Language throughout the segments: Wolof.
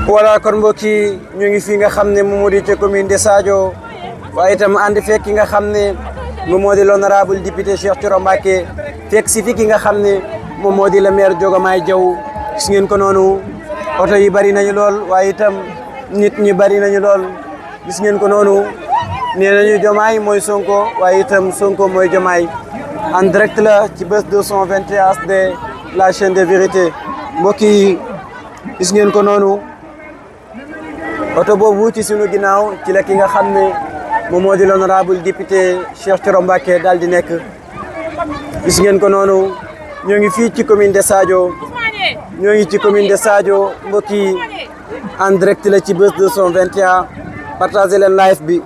voilà kon mbokk yi ñu ngi fi nga xam ne moom moo di ca commune de Sadio waaye itam ànd fekk ki nga xam ne moom moo di l'honorable député Cheikh Thioro Mbacké fekk si fi ki nga xam ne moom moo di le maire Diomaye Diaw gis ngeen ko noonu oto yi bari nañu lool waaye itam nit ñi bari nañu lool gis ngeen ko noonu nee nañu Diomaye mooy Sonko waaye itam Sonko mooy Diomaye en direct la ci Buzz 221 HD la chaîne de vérité mbokk yi gis ngeen ko noonu oto boobu ci sunu ginnaaw ci la ki nga xam ne moom moo di l'honorable député Cheikh Thioro Mbacké daal di nekk gis ngeen ko noonu ñoo ngi fii ci commune de Sadio ñoo ngi ci commune de Sadio mbokk yi en direct la ci Buzz 221 partagé leen live bi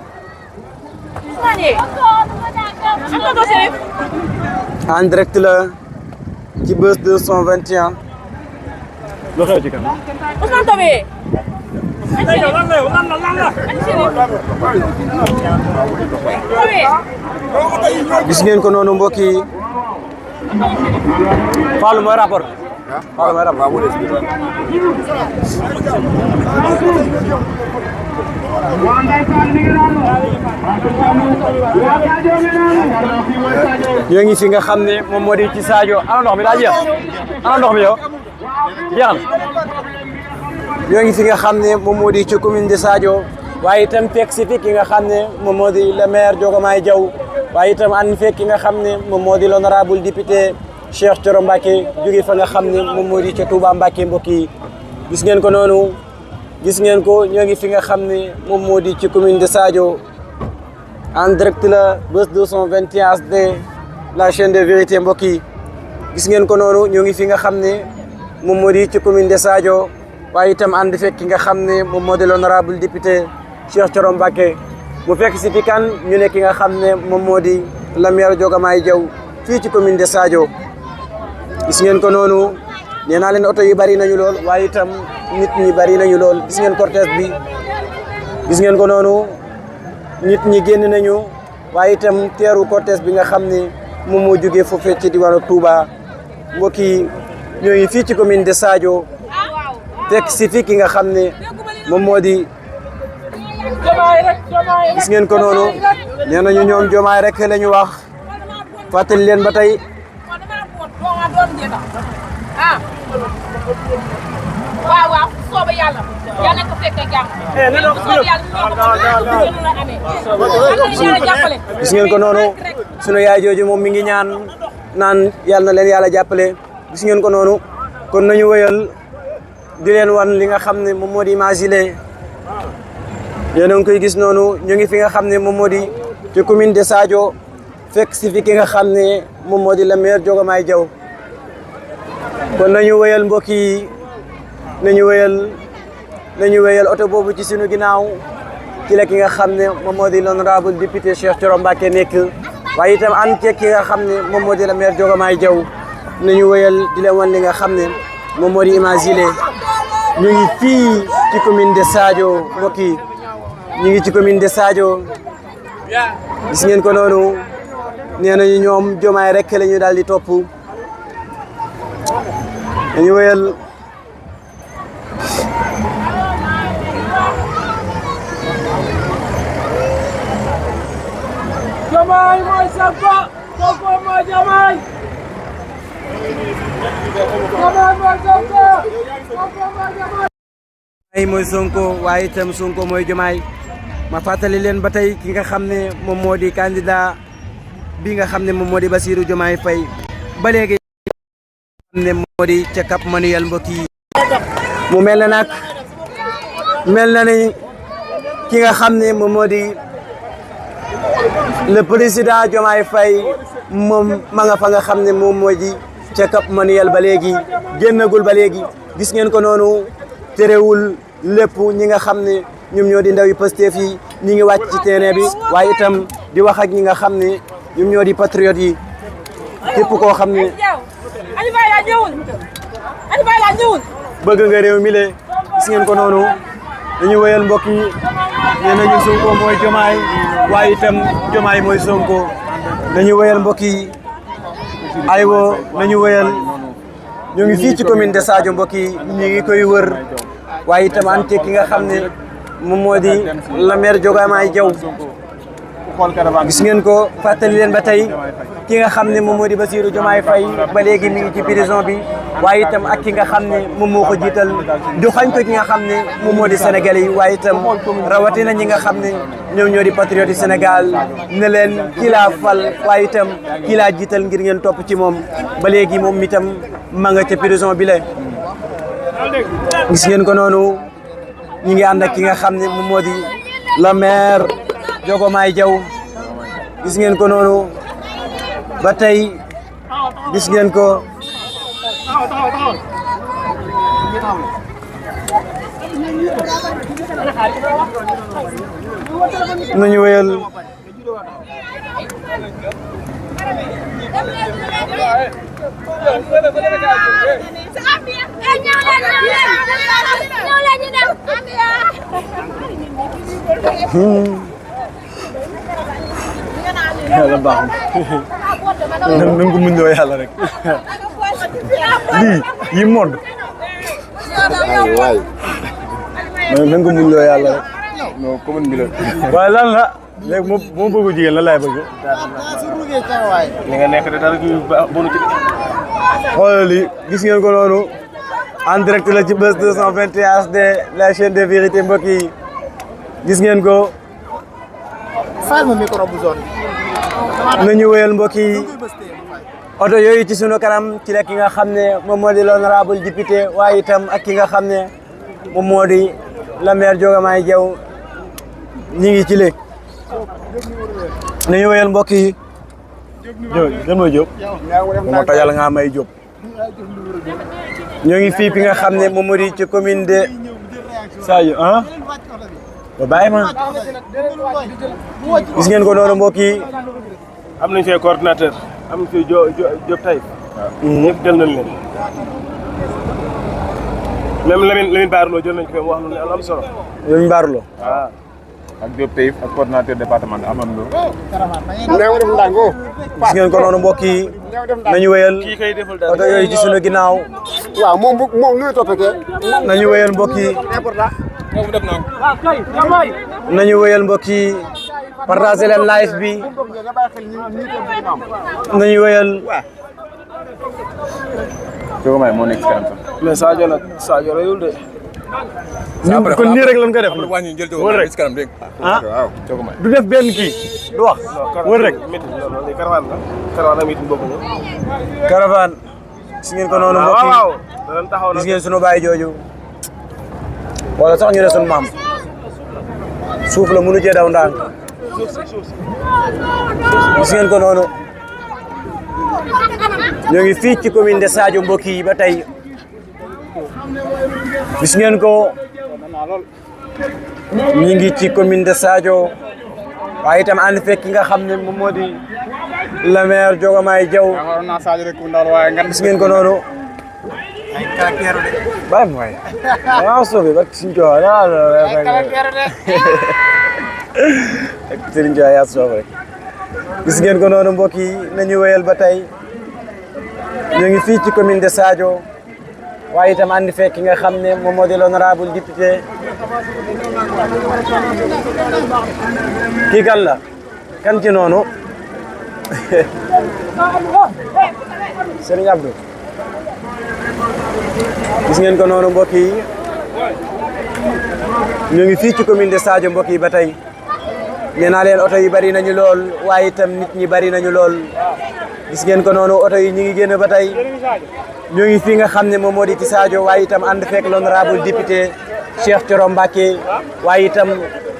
en direct la ci Buzz 221 lu xew ci kan Ousmane Tobe gis ngeen ko noonu mbokk yi Fallou mooy rapport Fallou mooy rapport ñoo ngi fi nga xam ne moom moo di ci Sadio ana ndox mi daa jeex ana ndox mi yow jeex na ñoo ngi fi nga xam ne moom moo di ci commune de Sadio waaye itam fekk si fi ki nga xam ne moom moo di le maire Diomaye Diaw waaye itam ànd fekk ki nga xam ne moom moo di l'honorable député Cheikh Thioro Mbacké jóge fa nga xam ne moom moo di ca Touba Mbacké mbokk yi gis ngeen ko noonu gis ngeen ko ñoo ngi fi nga xam ne moom moo di ci commune de Sadio en direct la Buzz 221 HD la chaîne de vérité mbokk yi gis ngeen ko noonu ñoo ngi fi nga xam ne moom moo di ci commune de Sadio waaye itam ànd fekk ki nga xam ne moom moo di l'honorable député Cheikh Thioro Mbacké mu fekk si fi kan ñu ne ki nga xam ne moom moo di le maire Diomaye Diaw fii ci commune de Sadio gis ngeen ko noonu nee naa leen oto yi bari nañu lool waaye itam nit ñi bari nañu lool gis ngeen cortège bi gis ngeen ko noonu nit ñi génn nañu waaye itam teeru cortège bi nga xam ne moom moo jógee foofee ci diwaanu Touba mbokk yi ñoo ngi fii ci commune de Sadio fekk si fi ki nga xam ne moom moo di gis ngeen ko noonu nee nañu ñoom Diomaye rek la ñu wax fàttali leen ba tey waaw waaw sooba yàlla yàlla ko fekk jàmm gis ngeen ko noonu sunu yaay jooju moom mi ngi ñaan naan yàlla na leen yàlla jàppale gis ngeen ko noonu kon nañu wëyal di leen wan li nga xam ne moom moo di imagile yéen a ngi koy gis noonu ñu ngi fi nga xam ne moom moo di ci commune de Sadio fekk si fi ki nga xam ne moom moo di le maire Diomaye Diaw kon nañu wëyal mbokk yi nañu wëyal oto boobu ci sunu ginnaaw ci la ki nga xam ne moom moo di l'honorable député Cheikh Thioro Mbacké nekk waaye itam ànd ceeg ki nga xam ne moom moo di le maire Diomaye Diaw nañu wëyal di leen wan li nga xam ne moom moo di imagile ñu ngi fii ci commune de Sadio mbokk yi ñu ngi ci commune de Sadio gis ngeen ko noonu nee nañu ñoom Diomaye rek la ñu daal di topp dañu wëyal Diomaye mooy Sonko Sonko mooy Diomaye Diomaye mooy Sonko Sonko mooy Diomaye ay mooy Sonko waaye itam Sonko mooy Diomaye ma fàttali leen ba tey ki nga xam ne moom moo di candidat bi nga xam ne moom moo di Bassirou Diomaye Faye ba léegi xam ne moo di ca Cap Manuel mbokk yi mu mel na nag mel na ni ki nga xam ne moom moo di le président Diomaye Faye moom ma nga fa nga xam ne moom moo di ca Cap Manuel ba léegi génnagul ba léegi gis ngeen ko noonu terewul lépp ñi nga xam ne ñoom ñoo di ndaw yi Pastef yi ñi ngi wàcc ci terrain bi waaye itam di wax ak ñi nga xam ne ñoom ñoo di patriotes yi képp koo xam ne bëgg nga réew mi le gis ngeen ko noonu dañu wëyal mbokk yi nee nañu Sonko mooy Diomaye waaye itam Diomaye mooy Sonko dañu wëyal mbokk yi aywa nañu wëyal ñu ngi fii ci commune de Sadio mbokk yi ñu ngi koy wër waaye itam ante ki nga xam ne moom moo di la maire Diomaye Diaw gis ngeen ko fàttali leen ba tey ki nga xam ne moom moo di Bassirou Diomaye Faye ba léegi mi ngi ci prison bi waaye itam ak ki nga xam ne moom moo ko jiital joxañ ko ki nga xam ne moom moo di Sénégalais yi waaye itam rawatina ñi nga xam ne ñoom ñoo di patriote yi Sénégal ne leen kii laa fal waaye itam kii laa jiital ngir ngeen topp ci moom ba léegi moom itam ma nga ca prison bi la gis ngeen ko noonu ñi ngi ànd ak ki nga xam ne moom moo di la maire Diomaye Diaw gis ngeen ko noonu ba tey gis ngeen ko nañu wéyal yàlla baax na nan ko muñ loo yàlla rek lii yi mode waay nan ko muñ loo yàlla rek non commune bi la waaye lan la léegi moo bëggu jigéen lan laay bëgg li nga nekk de dara bonu ci xoolal lii gis ngeen ko noonu en direct la ci Buzz 221 HD la chaîne de vérité mbokk yi gis ngeen ko faal ma micro bu zone nañu wéyal mbokk yi oto yooyu ci sunu kanam ci la ki nga xam ne moom moo di l'honorable député waaye itam ak ki nga xam ne moom moo di la maire Diomaye Diaw ñi ngi ci léegi nañu wéyal mbokk yi jën mooy Diop moo tax yàlla nga may Diop ñoo ngi fii fi nga xam ne moom moo di ci commune de Sadio ah ba bàyyi ma gis ngeen ko noonu mbokk yi am nañ fee coordinateur am nañ fee Diop Taïf ñëpp jël nañ leen même Lamine Baarloo jël nañ ko mu wax lu am solo Lamine Baarloo waaw ak Diop Taïf ak coordinateur départemental Amadou gis ngeen ko noonu mbokk yi nañu wéyal kii kay defal dara oto yooyu ci sunu ginnaaw waaw moom nu muy toppatee nañu wéyal mbokk yi nañu wéyal mbokk yi partagé leen live bi nañu wéyal Diomaye moo nekk ci kanam sax. mais Sadio reyul de kon nii rek lañ ko def wër rek ci kanam dégg ah waaw Diomaye du def benn kii du wax wër rek meeting loolu caravane la caravane ak meeting bokkuñu caravane gis ngeen ko noonu mbokk yi waaw danañ taxaw gis ngeen sunu baay jooju wala sax ñu ne sunu maam suuf la mënu cee daw ndànk gis ngeen ko noonu ñoo ngi fii ci commune de Sadio mbokk yi ba tey gis ngeen ko ñu ngi ci commune de Sadio waaye itam ànd fekk ki nga xam ne moom moo di le maire Diomaye Diaw gis ngeen ko noonu bàyyi ma waay waaw soobee ba suñu coow Serigne Dia yaa soob rek gis ngeen ko noonu mbokk yi nañu wéyal ba tey ñu ngi fii ci commune de Sadio waaye itam ànd fekk ki nga xam ne moom moo di l'honorable député kii kan la kan ci noonu Serigne Abdou gis ngeen ko noonu mbokk yi ñu ngi fii ci commune de Sadio mbokk yi ba tey nee naa leen oto yi bari nañu lool waaye itam nit ñi bari nañu lool gis ngeen ko noonu oto yi ñu ngi génn ba tey ñoo ngi fii nga xam ne moom moo di ci Sadio waaye itam ànd fekk l'honorable député Cheikh Thioro Mbacké waaye itam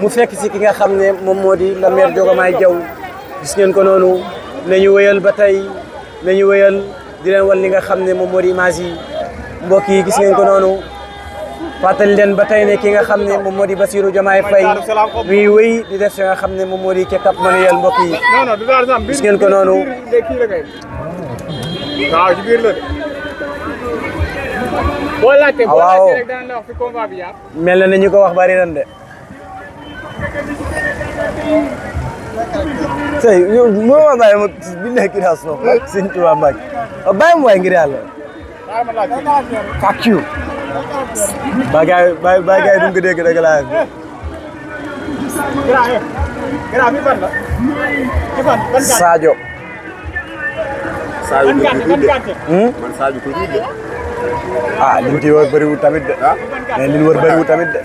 mu fekk si ki nga xam ne moom moo di la maire Diomaye Diaw gis ngeen ko noonu nañu wéyal ba tey nañu wéyal di leen wan li nga xam ne moom moo di image yi mbokk yi gis ngeen ko noonu fàttali leen ba tey ne ki nga xam ne moom moo di Bassirou Diomaye Faye muy wéy di def si nga xam ne moom moo di ca Cap Manuel mbokk yi gis ngeen ko noonu waaw mel na ni ñu ko wax bari nan de tey moo ma bàyyi ma bi nekk daa soof ak sëñ Tuubaa Mbàkke bàyyi ma waay ngir yàlla fuck you ba gaay duñ ko dégg dëgg laa Sadio ah liñ ci wër bëriwul tamit de mais liñ wër bëriwul tamit de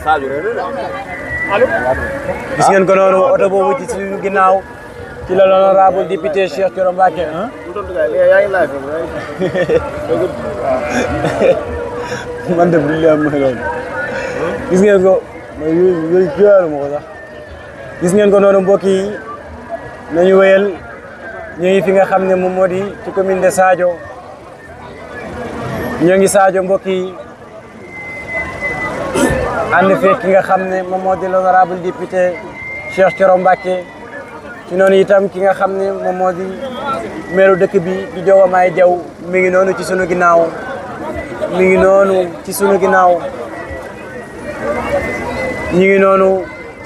gis ngeen ko noonu oto boobu ci suñu ginnaaw ci la l'honorable député Cheikh Thioro Mbacké man de bu ñu leen mën gis ngeen ko yooyu jaaru ma ko sax gis ngeen ko noonu mbokk yi nañu wéyal ñu ngi fi nga xam ne moom moo di ci commune de Sadio ñoo ngi Sadio mbokk yi ànd fee ki nga xam ne moom moo di l'honorable député Cheikh Thioro Mbacké ci noonu itam ki nga xam ne moom moo di meeru dëkk bi di Diomaye Diaw mi ngi noonu ci sunu ginnaaw mi ngi noonu ci sunu ginnaaw ñu ngi noonu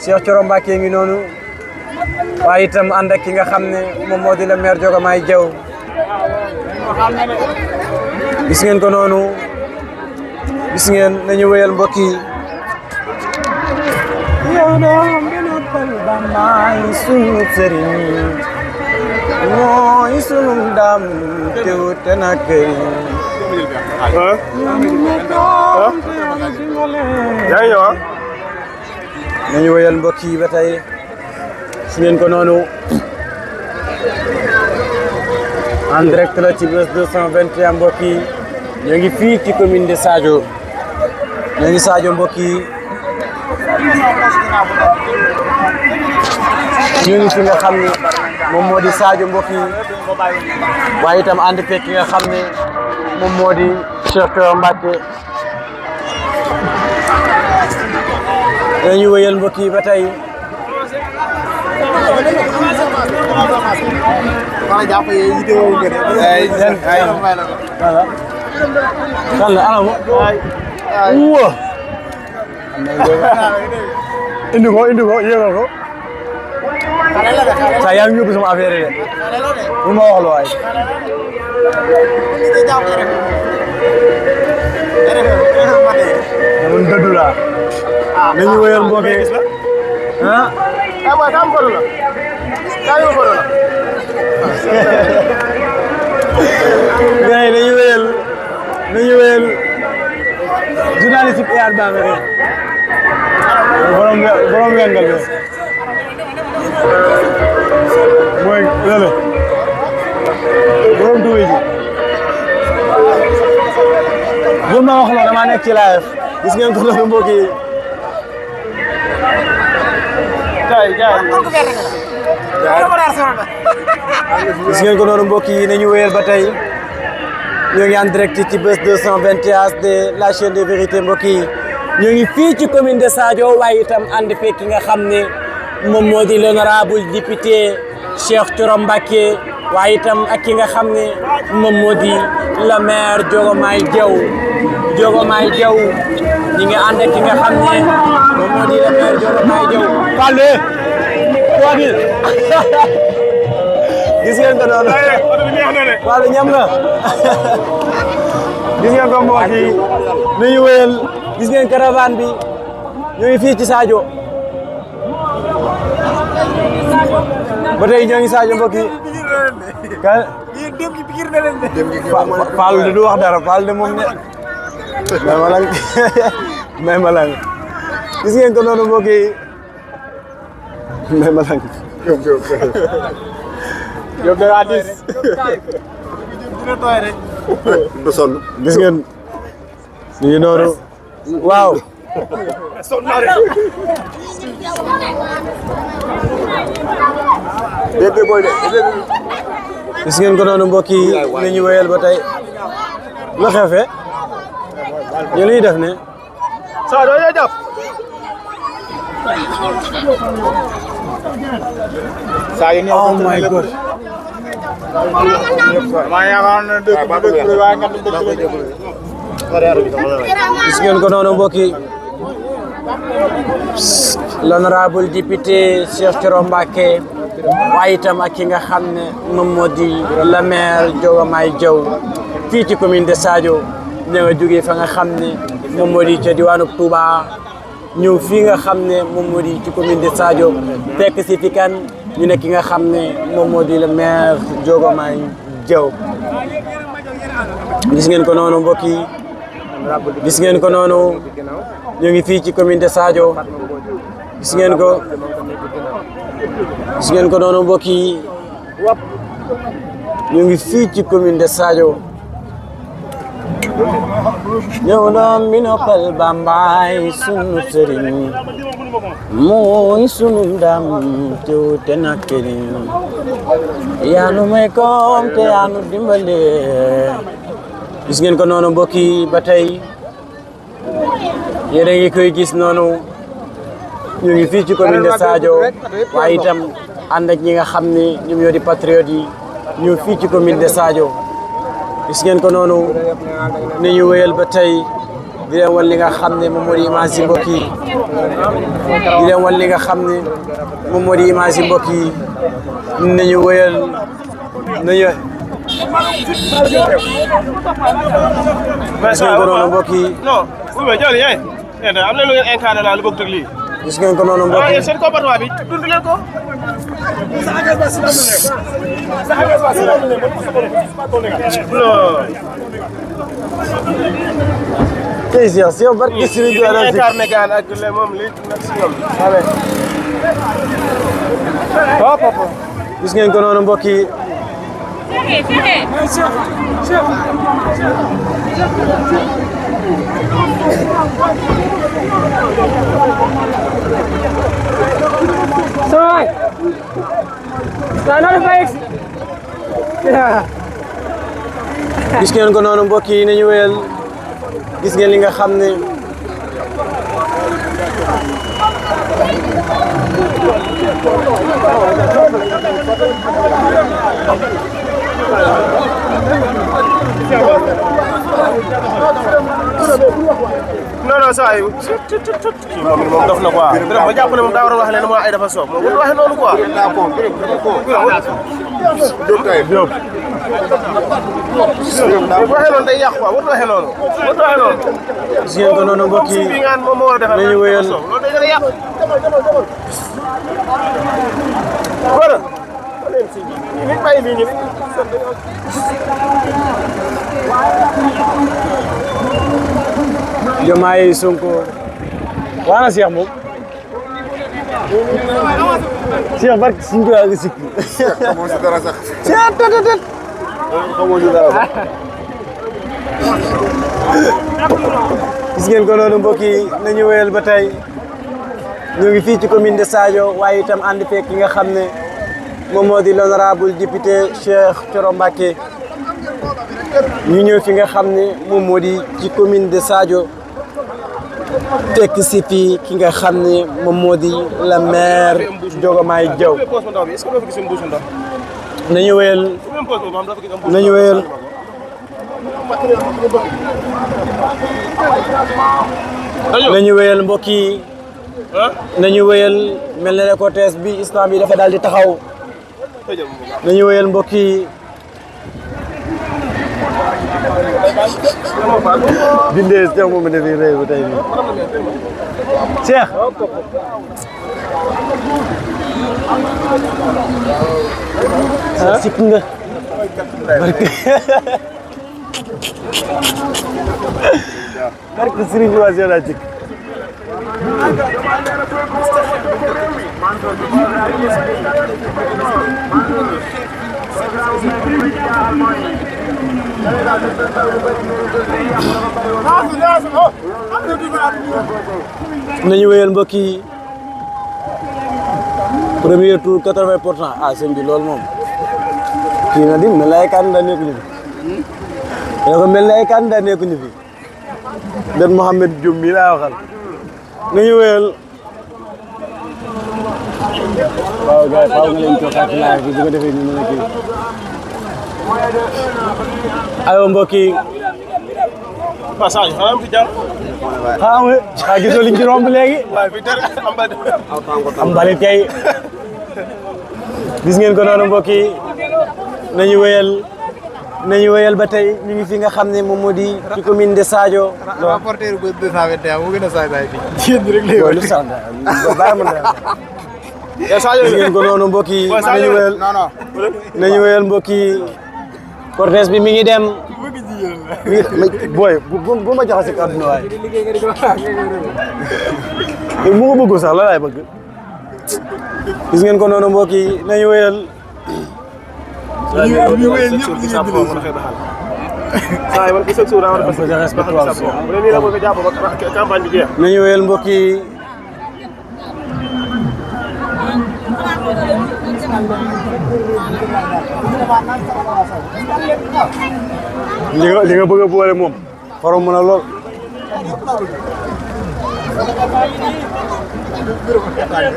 Cheikh Thioro Mbacké ngi noonu waaye itam ànd ak ki nga xam ne moom moo di la maire Diomaye Diaw gis ngeen ko noonu gis ngeen nañu wéyal mbokk yi yow doom bi noppal ba maay sunu sëriñ mooy sunu ndam teewute na këriñ yaa ngi ñëw ah. nañu wéyal mbokk yi ba tey gis ngeen ko noonu en direct la ci Buzz 221 mbokk yi ñoo ngi fii ci commune de Sadio ñoo ngi Sadio mbokk yi ñoo ngi fi nga xam ne moom moo di Sadio mbokk yi waaye itam ànd fekk ki nga xam ne moom moo di Cheikh Thioro Mbacké dañuy wéyal mbokk yi ba tey kan la anam wa indi ko yéegal ko sa yaa ngi yóbbu sama affaire yi de bu ma wax loo waay mun dëddu la nañu wéyal mbokk yi ah gars yi nañu wéyal journaliste bi aar baa nga rek borom wengal bi mooy lële borom duwe ji bu ma wax loo dama nekk ci live gis ngeen ko noonu mbokk yi gis ngeen ko noonu mbokk yi nañu wéyal ba tey ñoo ngi en direct ci Buzz 221 de la chaîne de vérité mbokk yi ñoo ngi fii ci commune de Sadio waaye itam ànd fekk ki nga xam ne moom moo di l'honorable député Cheikh Thioro Mbacké waaye itam ak ki nga xam ne moom moo di la maire Diomaye Diaw ñi nga ànd ak ki nga xam ne moom moo di la maire Diomaye Diaw Fallé gis ngeen ko noonu Fallé ñam nga gis ngeen ko mbokk yi nañu wéyal gis ngeen caravane bi ñoo ngi fii ci Sadio ba tey ñoo ngi Sadio mbokk yi kan Fall de du wax dara Fall de moom ne may ma lang gis ngeen ko noonu mbokk yi may ma lang yow da nga dis dina tooy rek du sonn gis ngeen ñu noonu waaw gis ngeen ko noonu mbokk yi nañu wéyal ba tey lu xefe ñu liy def ne saa doo jàpp oh my god gis ngeen ko noonu mbokk yi l'honorable député Cheikh Thioro Mbacké waaye itam ak ki nga xam ne moom moo di la maire Diomaye Diaw fii ci commune de Sadio ña nga jógee fa nga xam ne moom moo di ca diwaanu Touba ñëw fii nga xam ne moom moo di ci commune de Sadio fekk si fi kan ñu ne ki nga xam ne moom moo di le maire Diomaye Diaw gis ngeen ko noonu mbokk yi gis ngeen ko noonu ñu ngi fii ci commune de Sadio gis ngeen ko noonu mbokk yi ñu ngi fii ci commune de Sadio ñëw na mi noppal Bambaay sunu sëriñ mooy sunu ndam teew te nakkeri yaa nu may koom te yaa nu dimbale gis ngeen ko noonu mbokk yi ba tey yéen a ngi koy gis noonu ñu ngi fii ci commune de Sadio waaye itam ànd ak ñi nga xam ne ñoom ñoo di patriote yi ñu fii ci commune de Sadio gis ngeen ko noonu ni ñu wéyal ba tey di leen wan li nga xam ne moom moo di image yi mbokk yi di leen wan li nga xam ne moom moo di image yi mbokk yi nañu wéyal nañu gis ngeen ko noonu mbokk yi non oui jël yaay am na lu ngeen incarné la lu bokk ak lii gis ngeen ko noonu mbokk yi seen comportement bi dund leen ko tey si yow barke Serigne Touba la incarné gaan ak moom li nak si ñoom gis ngeen ko noonu mbokk yi gis ngeen ko noonu mbokk yi nañu wéyal gis ngeen li nga xam ne non saa yi moom dof na quoi vraiment ma jàpp ne moom daa war a wax leen mooy ay dafa soob moom warul waxee noonu quoi waxee noonu day yàq quoi warul waxee noonu gis ngeen ko noonu mbokk yi bi ngaan moom moo war a defar nañu wéyal loolu day gën a yàq voilà nit bàyyi lii ñu Diomaye Sonko waana Cheikh moom Cheikh barke suñu ko nga sikki xamoo si dara sax. Cheikh tatatat xamoo si dara sax. gis ngeen ko noonu mbokk yi nañu wéyal ba tey ñu ngi fii ci commune de Sadio waaye itam ànd fekk ki nga xam ne moom moo di l'honorable député Cheikh Thioro Mbacké ñu ñëw fi nga xam ne moom moo di ci commune de Sadio tekk si fii ki nga xam ne moom moo di la maire Diomaye Diaw nañu wéyal nañu wéyal nañu wéyal mbokk yi nañu wéyal mel na ne cortège bi islam bi dafa daal di taxaw nañu wéyal mbokk yi bindee Cheikh moom ne fi réew bi tey nii Cheikh sikk nga barke barke Serigne Touba Cheikh laa sikk nañu wéyal mbokk yi premier tour 80% ah sëñ bi loolu moom kii na di mel na ay candidat nekkuñu fi dafa mel na ay candidat nekkuñu fi den Mohamed Diop mii laa waxal nañu wéyal waaw gars yi faaw nga leen cookaat laaj bi bu ko defee ñu mën a kii aywa mbokk yi passage xanaa fi jaar xaa gisoo liñ ci romb léegi waaye fi dara am mbalit kay gis ngeen ko noonu mbokk yi nañu wéyal nañu wéyal ba tey ñu ngi fi nga xam ne moom moo di ci commune de Sadio. rapporteur bu 221 moo gën a saay saay fii. jigéen ñi rek lay loolu sax bàyyi ma gis ngeen ko noonu mbokk yi nañu wéyal nañu wéyal mbokk yi cortège bi mi ngi dem. booy bu ma jaxase ak àdduna waaye. mu nga bëgg sax la laay bëgg. gis ngeen ko noonu mbokk yi nañu wéyal. nañu wéyal mbokk yi. li nga bëgg a boole moom xorom mën a lool.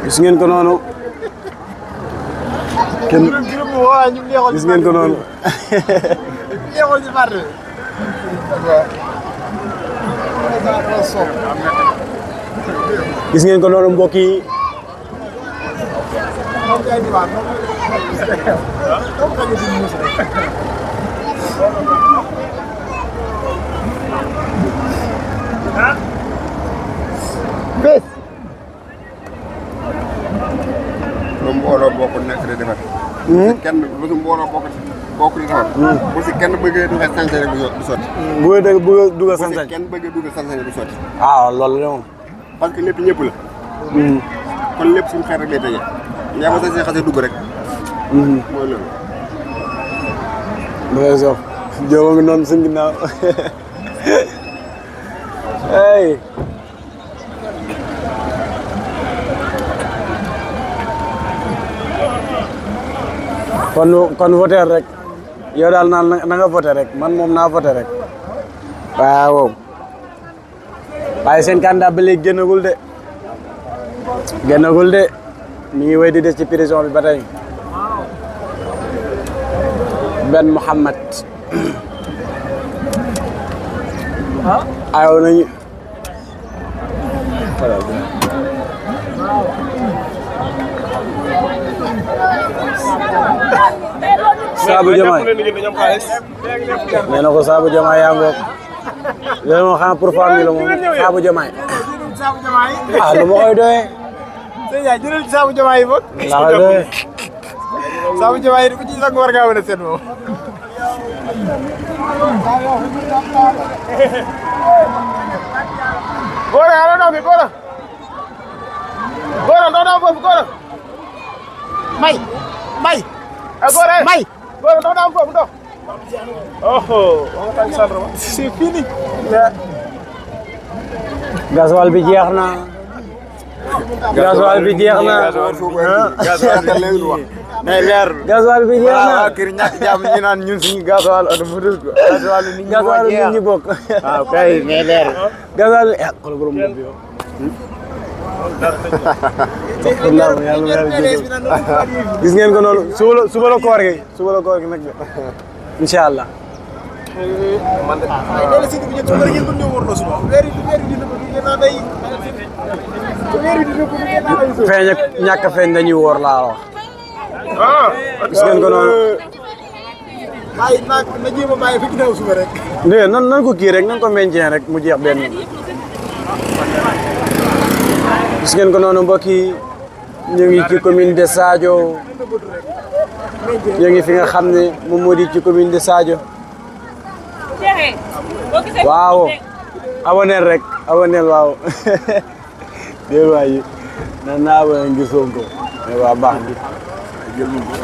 gis ngeen ko noonu. gis ngeen ko noonu. gis ngeen ko noonu mbokk yi. bés. lu mbooloo bokk nekk di defar. kenn lu mbooloo bokk di defar. bu si kenn bëggee dugal sañ-sañ rek du sotti. bëgg dugal sañ-sañ. kenn bëggee dugal sañ-sañ du sotti. ah loolu la moom. parce que lépp ñëpp la. kon lépp suñu xeet rek day tëjee. yaa ma sañ-sañ xasee dugg rek. mooy loolu. dafay sof Diop a ngi noonu suñu ginnaaw. hey. kon voter rek yow daal naan na nga voter rek man moom naa voter rek waaw waaye seen candidat ba léegi génnagul de mi ngi wéy di des ci prison bi ba tey Ben Mohamed ayow nañu Saabu Diomaye nee na ko Saabu Diomaye yaa ngoog loolu moom xanaa pour famille la moom Saabu Diomaye ah lu ma koy doyee. sëñ bi jëlal ci Saabu Diomaye yi boog. laa koy doyee. Saabu Diomaye yi ku ci sax war ngaa mën a seet moom. Gora ala ndox mi Gora. Gora ndox naa foofu Gora. May. Gora May. Gora ndox naa foofu ndox. Oh, c'est fini. Gasoil bi jeex na. gasoil bi jeex na. mais leer. gasoil bi jeex na. waaw kër ñàkk jàmm ñu naan ñun suñu gasoil oto bu dul ko. gasoil nit ñi bokk. waaw kay mais leer. gasoil bi xool borom bi yow. gis ngeen ko noonu suba la koor gi nag incha allah. feeñ ak ñàkk a feeñ dañuy woor laa wax. gis ngeen ko noonu. na jéem a bàyyi fi ginnaaw suba rek. dégg nan ko kii rek nan ko meññee rek mu jeex benn. gis ngeen ko noonu mbokk yi ñu ngi ci commune de Sadio ñu ngi fi nga xam ne moom moo di ci commune de Sadio. waaw aboneel rek aboneel waaw. déedéet waay nan naa aboneel ngir Sonko mais waa baax bi.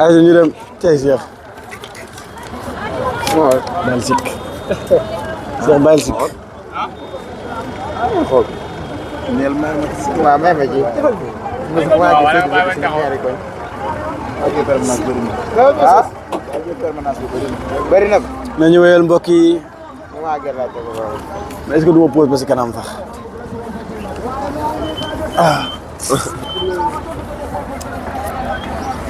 ay ñu dem tey Cheikh. waaw bàyyi sikk. Cheikh bàyyi sikk. waaw may ma ji. bëri na. nañu wéyal mbokk yi. est-ce que du ma pause ba si kanam sax.